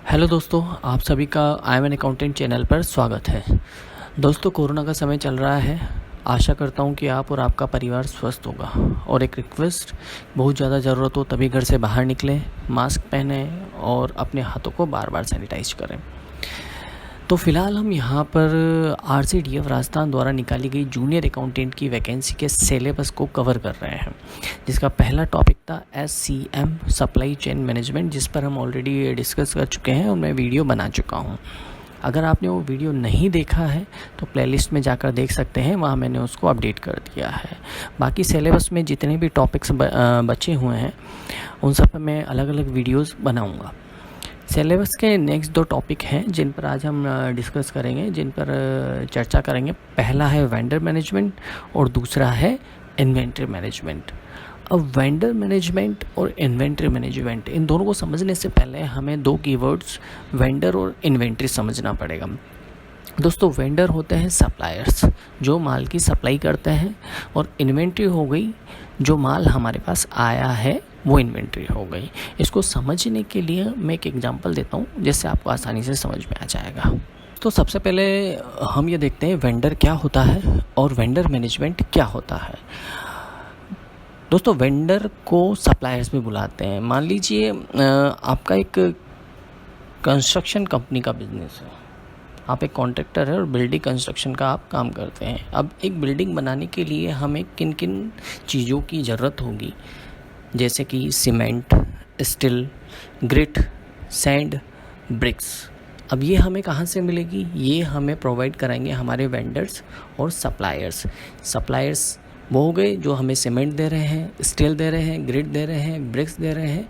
Hello दोस्तों, आप सभी का I am an accountant channel पर स्वागत है। दोस्तों, कोरोना का समय चल रहा है। आशा करता हूँ कि आप और आपका परिवार स्वस्थ होगा। और एक रिक्वेस्ट, बहुत ज़्यादा ज़रूरत हो तभी घर से बाहर निकलें, मास्क पहने और अपने हाथों को बार बार सैनिटाइज करें। तो फ़िलहाल हम यहाँ पर RCDF राजस्थान द्वारा निकाली गई जूनियर अकाउंटेंट की वैकेंसी के सिलेबस को कवर कर रहे हैं, जिसका पहला टॉपिक था SCM सप्लाई चेन मैनेजमेंट, जिस पर हम ऑलरेडी डिस्कस कर चुके हैं और मैं वीडियो बना चुका हूँ। अगर आपने वो वीडियो नहीं देखा है तो प्लेलिस्ट में जाकर देख सकते हैं, वहाँ मैंने उसको अपडेट कर दिया है। बाकी सिलेबस में जितने भी टॉपिक्स बचे हुए हैं उन सब पर मैं अलग अलग वीडियोज़ बनाऊँगा। सिलेबस के नेक्स्ट दो टॉपिक हैं जिन पर आज हम डिस्कस करेंगे, जिन पर चर्चा करेंगे। पहला है वेंडर मैनेजमेंट और दूसरा है इन्वेंट्री मैनेजमेंट। अब वेंडर मैनेजमेंट और इन्वेंट्री मैनेजमेंट, इन दोनों को समझने से पहले हमें दो कीवर्ड्स वेंडर और इन्वेंट्री समझना पड़ेगा। दोस्तों, वेंडर होते हैं सप्लायर्स, जो माल की सप्लाई करते हैं, और इन्वेंट्री हो गई जो माल हमारे पास आया है, वो इन्वेंट्री हो गई। इसको समझने के लिए मैं एक एग्जांपल देता हूँ जिससे आपको आसानी से समझ में आ जाएगा। तो सबसे पहले हम ये देखते हैं वेंडर क्या होता है और वेंडर मैनेजमेंट क्या होता है। दोस्तों, वेंडर को सप्लायर्स भी बुलाते हैं। मान लीजिए आपका एक कंस्ट्रक्शन कंपनी का बिजनेस है, आप एक कॉन्ट्रैक्टर है और बिल्डिंग कंस्ट्रक्शन का आप काम करते हैं। अब एक बिल्डिंग बनाने के लिए हमें किन किन चीज़ों की ज़रूरत होगी, जैसे कि cement, steel, grit, sand, bricks. अब ये हमें कहाँ से मिलेगी? ये हमें प्रोवाइड कराएंगे हमारे वेंडर्स और सप्लायर्स। सप्लायर्स वो हो गए जो हमें सीमेंट दे रहे हैं, स्टील दे रहे हैं, ग्रिट दे रहे हैं, ब्रिक्स दे रहे हैं।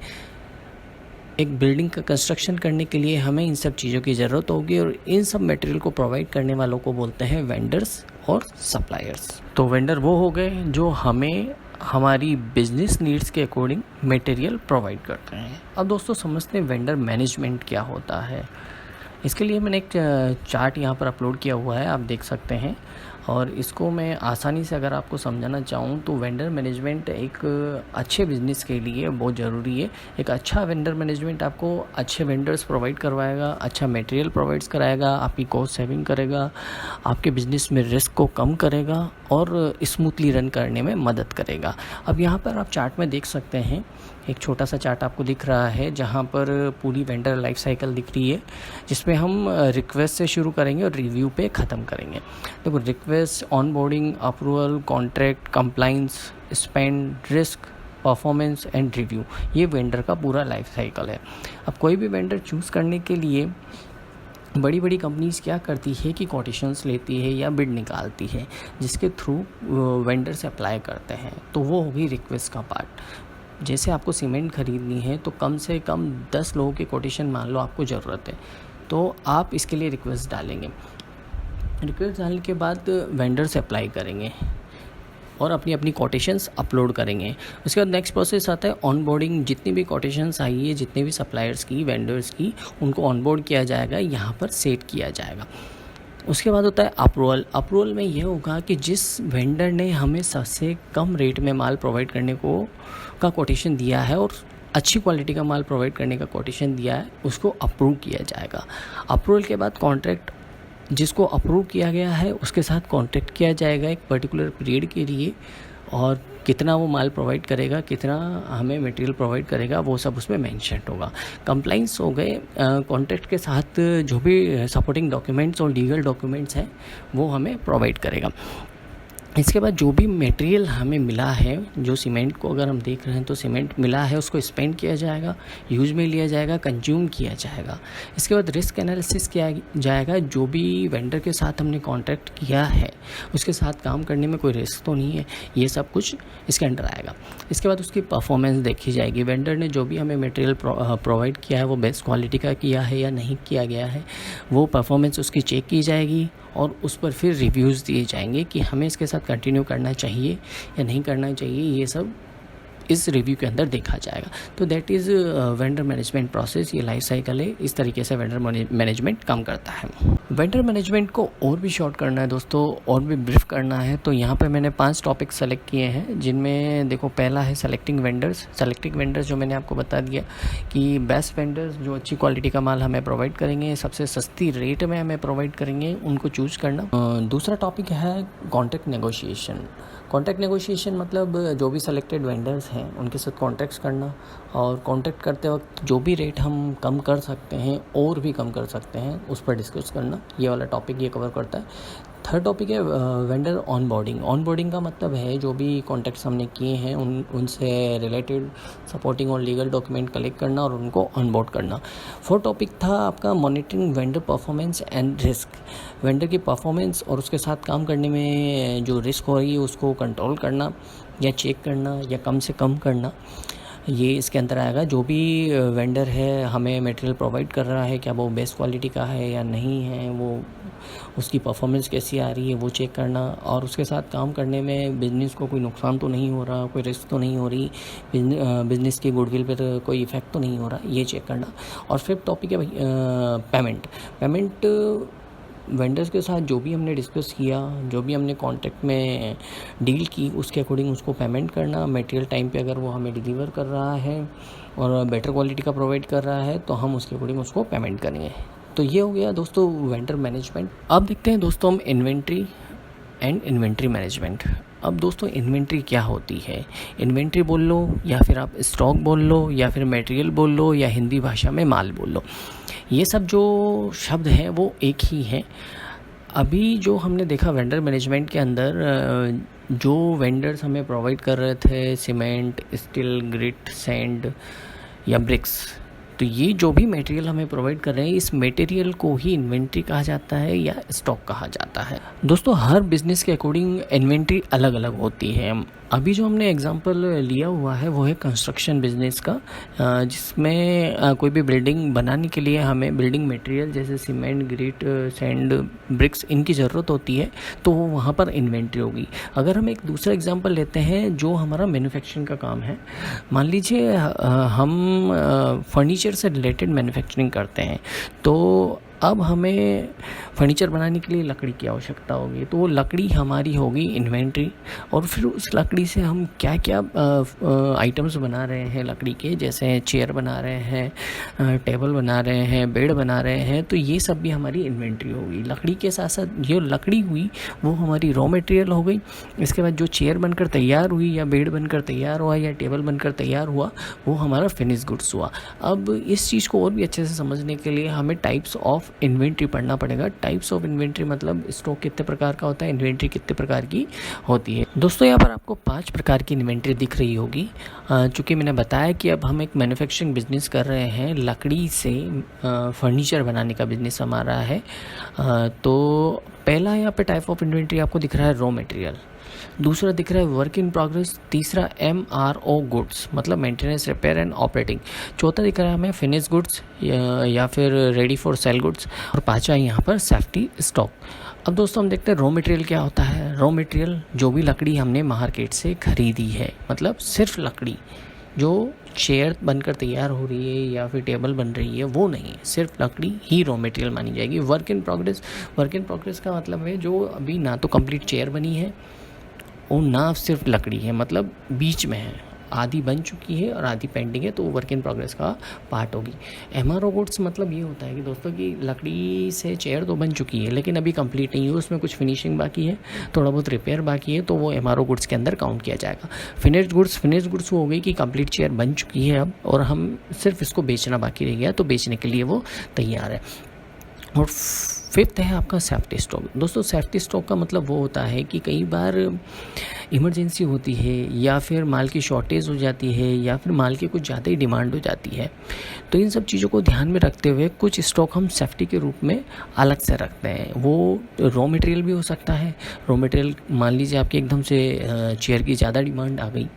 एक बिल्डिंग का कंस्ट्रक्शन करने के लिए हमें इन सब चीज़ों की ज़रूरत होगी और इन सब मटेरियल को प्रोवाइड करने वालों को बोलते हैं वेंडर्स और सप्लायर्स। तो वेंडर वो हो गए जो हमें हमारी बिजनेस नीड्स के अकॉर्डिंग मटेरियल प्रोवाइड करते हैं। अब दोस्तों, समझते हैं वेंडर मैनेजमेंट क्या होता है। इसके लिए मैंने एक चार्ट यहाँ पर अपलोड किया हुआ है, आप देख सकते हैं। और इसको मैं आसानी से अगर आपको समझाना चाहूँ तो वेंडर मैनेजमेंट एक अच्छे बिज़नेस के लिए बहुत ज़रूरी है। एक अच्छा वेंडर मैनेजमेंट आपको अच्छे वेंडर्स प्रोवाइड करवाएगा, अच्छा मटेरियल प्रोवाइड्स कराएगा, आपकी कॉस्ट सेविंग करेगा, आपके बिज़नेस में रिस्क को कम करेगा और स्मूथली रन करने में मदद करेगा। अब यहाँ पर आप चार्ट में देख सकते हैं, एक छोटा सा चार्ट आपको दिख रहा है जहाँ पर पूरी वेंडर लाइफ साइकिल दिख रही है, जिसमें हम रिक्वेस्ट से शुरू करेंगे और रिव्यू पे ख़त्म करेंगे। देखो, request, onboarding, approval, contract, compliance, spend, risk, performance and review, ये वेंडर का पूरा लाइफ साइकिल है। अब कोई भी वेंडर चूज़ करने के लिए बड़ी बड़ी कंपनीज़ क्या करती है कि कोटेशंस लेती है या बिड निकालती है, जिसके थ्रू वेंडर से अप्लाई करते हैं। तो वो होगी रिक्वेस्ट का पार्ट। जैसे आपको सीमेंट ख़रीदनी है तो कम से कम 10 लोगों की कोटेशन मान लो आपको ज़रूरत है, तो आप इसके लिए रिक्वेस्ट डालेंगे। रिक्वेस्ट डालने के बाद वेंडर से अप्लाई करेंगे और अपनी अपनी कोटेशंस अपलोड करेंगे। उसके बाद नेक्स्ट प्रोसेस आता है ऑनबोर्डिंग। जितनी भी कोटेशंस आई है, जितने भी सप्लायर्स की, वेंडर्स की, उनको ऑनबोर्ड किया जाएगा, यहाँ पर सेट किया जाएगा। उसके बाद होता है अप्रूवल। अप्रूवल में यह होगा कि जिस वेंडर ने हमें सबसे कम रेट में माल प्रोवाइड करने का कोटेशन दिया है और अच्छी क्वालिटी का माल प्रोवाइड करने का कोटेशन दिया है, उसको अप्रूव किया जाएगा। अप्रूवल के बाद कॉन्ट्रैक्ट, जिसको अप्रूव किया गया है उसके साथ कॉन्ट्रैक्ट किया जाएगा एक पर्टिकुलर पीरियड के लिए, और कितना वो माल प्रोवाइड करेगा, कितना हमें मटेरियल प्रोवाइड करेगा, वो सब उसमें मेंशन होगा। कंप्लाइंस हो गए, कॉन्ट्रैक्ट के साथ जो भी सपोर्टिंग डॉक्यूमेंट्स और लीगल डॉक्यूमेंट्स हैं वो हमें प्रोवाइड करेगा। इसके बाद जो भी मटेरियल हमें मिला है, जो सीमेंट को अगर हम देख रहे हैं तो सीमेंट मिला है, उसको स्पेंड किया जाएगा, यूज में लिया जाएगा, कंज्यूम किया जाएगा। इसके बाद रिस्क एनालिसिस किया जाएगा। जो भी वेंडर के साथ हमने कॉन्ट्रैक्ट किया है उसके साथ काम करने में कोई रिस्क तो नहीं है, ये सब कुछ इसके अंडर आएगा। इसके बाद उसकी परफॉर्मेंस देखी जाएगी। वेंडर ने जो भी हमें मटेरियल प्रोवाइड किया है वो बेस्ट क्वालिटी का किया है या नहीं किया गया है, वो परफॉर्मेंस उसकी चेक की जाएगी और उस पर फिर रिव्यूज़ दिए जाएंगे कि हमें इसके साथ कंटिन्यू करना चाहिए या नहीं करना चाहिए। ये सब इस रिव्यू के अंदर देखा जाएगा। तो that is vendor management process, ये लाइफ साइकिल है। इस तरीके से वेंडर मैनेजमेंट काम करता है। वेंडर मैनेजमेंट को और भी शॉर्ट करना है दोस्तों, और भी ब्रीफ करना है, तो यहाँ पे मैंने 5 टॉपिक सेलेक्ट किए हैं, जिनमें देखो पहला है सेलेक्टिंग वेंडर्स। सेलेक्टिंग वेंडर्स जो मैंने आपको बता दिया कि बेस्ट वेंडर्स जो अच्छी क्वालिटी का माल हमें प्रोवाइड करेंगे, सबसे सस्ती रेट में हमें प्रोवाइड करेंगे, उनको चूज़ करना। दूसरा टॉपिक है कॉन्ट्रैक्ट नेगोशिएशन। कॉन्ट्रैक्ट नेगोशिएशन मतलब जो भी सेलेक्टेड वेंडर्स हैं उनके साथ कॉन्ट्रैक्ट्स करना, और कॉन्ट्रैक्ट करते वक्त जो भी रेट हम कम कर सकते हैं और भी कम कर सकते हैं उस पर डिस्कस करना। ये वाला टॉपिक ये कवर करता है। थर्ड टॉपिक है वेंडर ऑनबोर्डिंग। ऑनबोर्डिंग का मतलब है जो भी कॉन्टैक्ट्स हमने किए हैं उनसे रिलेटेड सपोर्टिंग और लीगल डॉक्यूमेंट कलेक्ट करना और उनको ऑनबोर्ड करना। फोर्थ टॉपिक था आपका monitoring vendor performance and risk. Vendor की परफॉर्मेंस और उसके साथ काम करने में जो रिस्क हो रही है उसको कंट्रोल करना या चेक करना या कम से कम करना, ये इसके अंदर आएगा। जो भी वेंडर है हमें मटेरियल प्रोवाइड कर रहा है, क्या वो बेस्ट क्वालिटी का है या नहीं है, वो उसकी परफॉर्मेंस कैसी आ रही है वो चेक करना, और उसके साथ काम करने में बिज़नेस को कोई नुकसान तो नहीं हो रहा, कोई रिस्क तो नहीं हो रही, बिज़नेस की गुडविल पर कोई इफ़ेक्ट तो नहीं हो रहा, ये चेक करना। और फिफ्थ टॉपिक है पेमेंट वेंडर्स के साथ जो भी हमने डिस्कस किया, जो भी हमने कॉन्ट्रैक्ट में डील की, उसके अकॉर्डिंग उसको पेमेंट करना। मटेरियल टाइम पे अगर वो हमें डिलीवर कर रहा है और बेटर क्वालिटी का प्रोवाइड कर रहा है तो हम उसके अकॉर्डिंग उसको पेमेंट करेंगे। तो ये हो गया दोस्तों वेंडर मैनेजमेंट। अब देखते हैं दोस्तों हम इन्वेंट्री एंड इन्वेंट्री मैनेजमेंट। अब दोस्तों इन्वेंट्री क्या होती है? इन्वेंट्री बोल लो या फिर आप स्टॉक बोल लो या फिर मटेरियल बोल लो या हिंदी भाषा में माल बोल लो, ये सब जो शब्द हैं वो एक ही हैं। अभी जो हमने देखा वेंडर मैनेजमेंट के अंदर जो वेंडर्स हमें प्रोवाइड कर रहे थे सीमेंट, स्टील, ग्रिट, सैंड या ब्रिक्स, तो ये जो भी मटेरियल हमें प्रोवाइड कर रहे हैं इस मटेरियल को ही इन्वेंट्री कहा जाता है या स्टॉक कहा जाता है। दोस्तों हर बिज़नेस के अकॉर्डिंग इन्वेंट्री अलग अलग होती है। अभी जो हमने एग्जांपल लिया हुआ है वो है कंस्ट्रक्शन बिजनेस का, जिसमें कोई भी बिल्डिंग बनाने के लिए हमें बिल्डिंग मटेरियल जैसे सीमेंट, ग्रिट, सैंड, ब्रिक्स इनकी ज़रूरत होती है, तो वहाँ पर इन्वेंट्री होगी। अगर हम एक दूसरा एग्जांपल लेते हैं जो हमारा मैन्युफैक्चरिंग का काम है, मान लीजिए हम फर्नीचर से रिलेटेड मैन्युफैक्चरिंग करते हैं, तो अब हमें फर्नीचर बनाने के लिए लकड़ी की आवश्यकता होगी, तो वो लकड़ी हमारी होगी इन्वेंट्री। और फिर उस लकड़ी से हम क्या क्या आइटम्स बना रहे हैं लकड़ी के, जैसे चेयर बना रहे हैं, टेबल बना रहे हैं, बेड बना रहे हैं, तो ये सब भी हमारी इन्वेंट्री होगी। लकड़ी के साथ साथ जो लकड़ी हुई वो हमारी रॉ मटेरियल हो गई। इसके बाद जो चेयर बनकर तैयार हुई या बेड बनकर तैयार हुआ या टेबल बनकर तैयार हुआ वो हमारा फिनिश गुड्स हुआ। अब इस चीज़ को और भी अच्छे से समझने के लिए हमें टाइप्स ऑफ इन्वेंट्री पढ़ना पड़ेगा। टाइप्स ऑफ इन्वेंट्री मतलब स्टॉक कितने प्रकार का होता है, इन्वेंट्री कितने प्रकार की होती है। दोस्तों यहाँ पर आपको 5 प्रकार की इन्वेंट्री दिख रही होगी। चूँकि मैंने बताया कि अब हम एक मैन्युफैक्चरिंग बिजनेस कर रहे हैं, लकड़ी से फर्नीचर बनाने का बिजनेस हमारा है, तो पहला यहाँ पे टाइप ऑफ इन्वेंट्री आपको दिख रहा है रॉ मटेरियल, दूसरा दिख रहा है वर्क इन प्रोग्रेस, तीसरा MRO गुड्स मतलब मेंटेनेंस, रिपेयर एंड ऑपरेटिंग, चौथा दिख रहा है हमें फिनिश गुड्स या फिर रेडी फॉर सेल गुड्स, और पांचवा यहाँ पर सेफ्टी स्टॉक। अब दोस्तों हम देखते हैं रॉ मटेरियल क्या होता है। रॉ मटेरियल जो भी लकड़ी हमने मार्केट से खरीदी है, मतलब सिर्फ लकड़ी जो चेयर बनकर तैयार हो रही है या फिर टेबल बन रही है वो नहीं है, सिर्फ लकड़ी ही रॉ मटेरियल मानी जाएगी। वर्क इन प्रोग्रेस का मतलब है जो अभी ना तो कंप्लीट चेयर बनी है और ना सिर्फ लकड़ी है, मतलब बीच में है, आधी बन चुकी है और आधी पेंडिंग है, तो वो वर्क इन प्रोग्रेस का पार्ट होगी। MRO गुड्स मतलब ये होता है कि दोस्तों की लकड़ी से चेयर तो बन चुकी है लेकिन अभी कंप्लीट नहीं है, उसमें कुछ फिनिशिंग बाकी है, थोड़ा बहुत रिपेयर बाकी है, तो वो MRO गुड्स के अंदर काउंट किया जाएगा। फिनिश्ड गुड्स वो हो गई कि कंप्लीट चेयर बन चुकी है अब, और हम सिर्फ इसको बेचना बाकी रह गया, तो बेचने के लिए वो तैयार है। और फिफ्थ है आपका सेफ्टी स्टॉक। दोस्तों सेफ्टी स्टॉक का मतलब वो होता है कि कई बार इमरजेंसी होती है या फिर माल की शॉर्टेज हो जाती है या फिर माल की कुछ ज़्यादा ही डिमांड हो जाती है, तो इन सब चीज़ों को ध्यान में रखते हुए कुछ स्टॉक हम सेफ्टी के रूप में अलग से रखते हैं। वो रॉ मटेरियल भी हो सकता है। रॉ मटेरियल मान लीजिए आपकी एकदम से चेयर की ज़्यादा डिमांड आ गई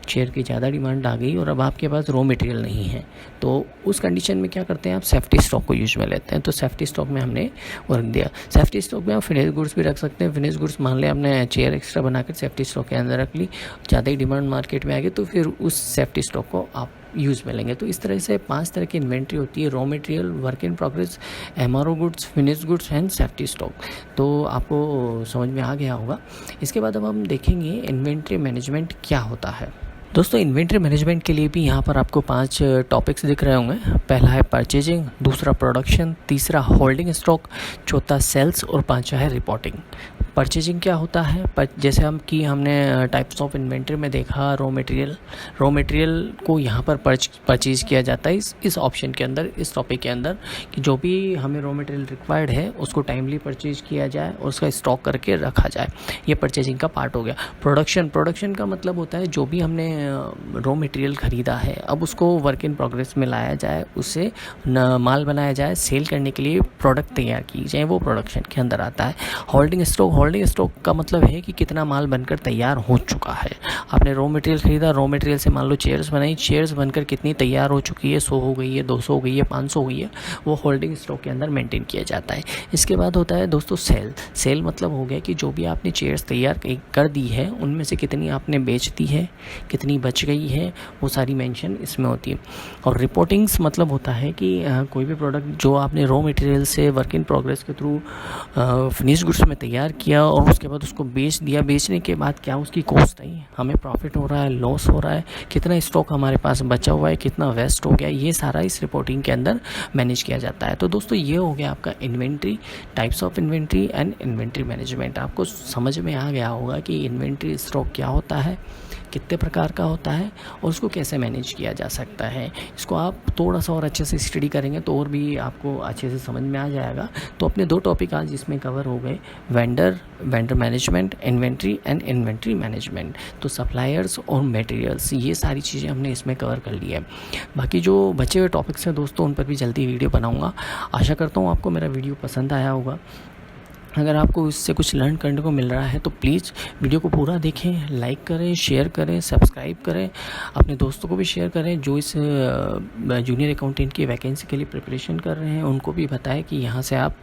चेयर की ज़्यादा डिमांड आ गई और अब आपके पास रॉ मटेरियल नहीं है, तो उस कंडीशन में क्या करते हैं, आप सेफ्टी स्टॉक को यूज में लेते हैं। तो सेफ्टी स्टॉक में हमने वो रख दिया। सेफ्टी स्टॉक में आप फिनिश गुड्स भी रख सकते हैं। फिनिश गुड्स मान लें आपने चेयर एक्स्ट्रा बनाकर सेफ्टी स्टॉक के अंदर रख ली, ज़्यादा ही डिमांड मार्केट में आ गई तो फिर उस सेफ्टी स्टॉक को आप यूज़ में लेंगे। तो इस तरह से 5 तरह की इन्वेंट्री होती है: raw material, work in progress, MRO goods, finish goods and safety stock. तो आपको समझ में आ गया होगा। इसके बाद अब हम देखेंगे इन्वेंट्री मैनेजमेंट क्या होता है। दोस्तों, इन्वेंट्री मैनेजमेंट के लिए भी यहाँ पर आपको 5 टॉपिक्स दिख रहे होंगे। पहला है परचेजिंग, दूसरा प्रोडक्शन, तीसरा होल्डिंग स्टॉक, चौथा सेल्स और पांचवा है रिपोर्टिंग। परचेजिंग क्या होता है, जैसे हमने टाइप्स ऑफ इन्वेंट्री में देखा रॉ मटेरियल को यहाँ पर परचेज किया जाता है इस ऑप्शन के अंदर, इस टॉपिक के अंदर, कि जो भी हमें रॉ मटेरियल रिक्वायर्ड है उसको टाइमली परचेज किया जाए और उसका स्टॉक करके रखा जाए। ये परचेजिंग का पार्ट हो गया। प्रोडक्शन का मतलब होता है जो भी हमने रॉ मटेरियल खरीदा है अब उसको वर्क इन प्रोग्रेस में लाया जाए, उससे माल बनाया जाए, सेल करने के लिए प्रोडक्ट तैयार की जाए, वो प्रोडक्शन के अंदर आता है। होल्डिंग स्टॉक का मतलब है कि कितना माल बनकर तैयार हो चुका है। आपने रॉ मटेरियल खरीदा, रॉ मटेरियल से मान लो चेयर्स बनाई, चेयर्स बनकर कितनी तैयार हो चुकी है, 100 हो गई है, 200 हो गई है, 500 हो गई है, वो होल्डिंग स्टॉक के अंदर मेंटेन किया जाता है। इसके बाद होता है दोस्तों सेल मतलब हो गया कि जो भी आपने चेयर्स तैयार कर दी है उनमें से कितनी आपने बेच दी है, कितनी बच गई है, वो सारी मेंशन इसमें होती है। और रिपोर्टिंग्स मतलब होता है कि कोई भी प्रोडक्ट जो आपने रॉ मटेरियल से वर्क इन प्रोग्रेस के थ्रू फिनिश गुड्स में तैयार किया और उसके बाद उसको बेच दिया, बेचने के बाद क्या उसकी कॉस्ट आई, हमें प्रॉफिट हो रहा है, लॉस हो रहा है, कितना स्टॉक हमारे पास बचा हुआ है, कितना वेस्ट हो गया, ये सारा इस रिपोर्टिंग के अंदर मैनेज किया जाता है। तो दोस्तों, ये हो गया आपका inventory, types of inventory and inventory management. आपको समझ में आ गया होगा कि इन्वेंट्री स्टॉक क्या होता है, कितने प्रकार का होता है और उसको कैसे मैनेज किया जा सकता है। इसको आप थोड़ा सा और अच्छे से स्टडी करेंगे तो और भी आपको अच्छे से समझ में आ जाएगा। तो अपने 2 टॉपिक आज इसमें कवर हो गए, vendor management, inventory and inventory management. तो सप्लायर्स और मटेरियल्स, ये सारी चीज़ें हमने इसमें कवर कर ली है। बाकी जो बचे हुए टॉपिक्स हैं दोस्तों, उन पर भी जल्दी वीडियो बनाऊँगा। आशा करता हूँ आपको मेरा वीडियो पसंद आया होगा। अगर आपको इससे कुछ लर्न करने को मिल रहा है तो प्लीज़ वीडियो को पूरा देखें, लाइक करें, शेयर करें, सब्सक्राइब करें, अपने दोस्तों को भी शेयर करें जो इस जूनियर अकाउंटेंट की वैकेंसी के लिए प्रिपरेशन कर रहे हैं। उनको भी बताएं कि यहाँ से आप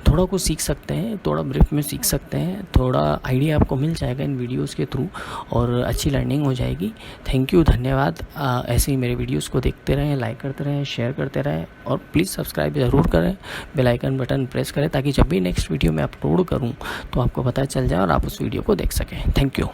थोड़ा कुछ सीख सकते हैं, थोड़ा ब्रीफ में सीख सकते हैं, थोड़ा आइडिया आपको मिल जाएगा इन वीडियोज़ के थ्रू और अच्छी लर्निंग हो जाएगी। थैंक यू, धन्यवाद। ऐसे ही मेरे वीडियोज़ को देखते रहें, लाइक करते रहें, शेयर करते रहें और प्लीज़ सब्सक्राइब ज़रूर करें, बेल आइकन बटन प्रेस करें ताकि जब भी नेक्स्ट वीडियो में अपलोड करूं तो आपको पता चल जाए और आप उस वीडियो को देख सकें। Thank you.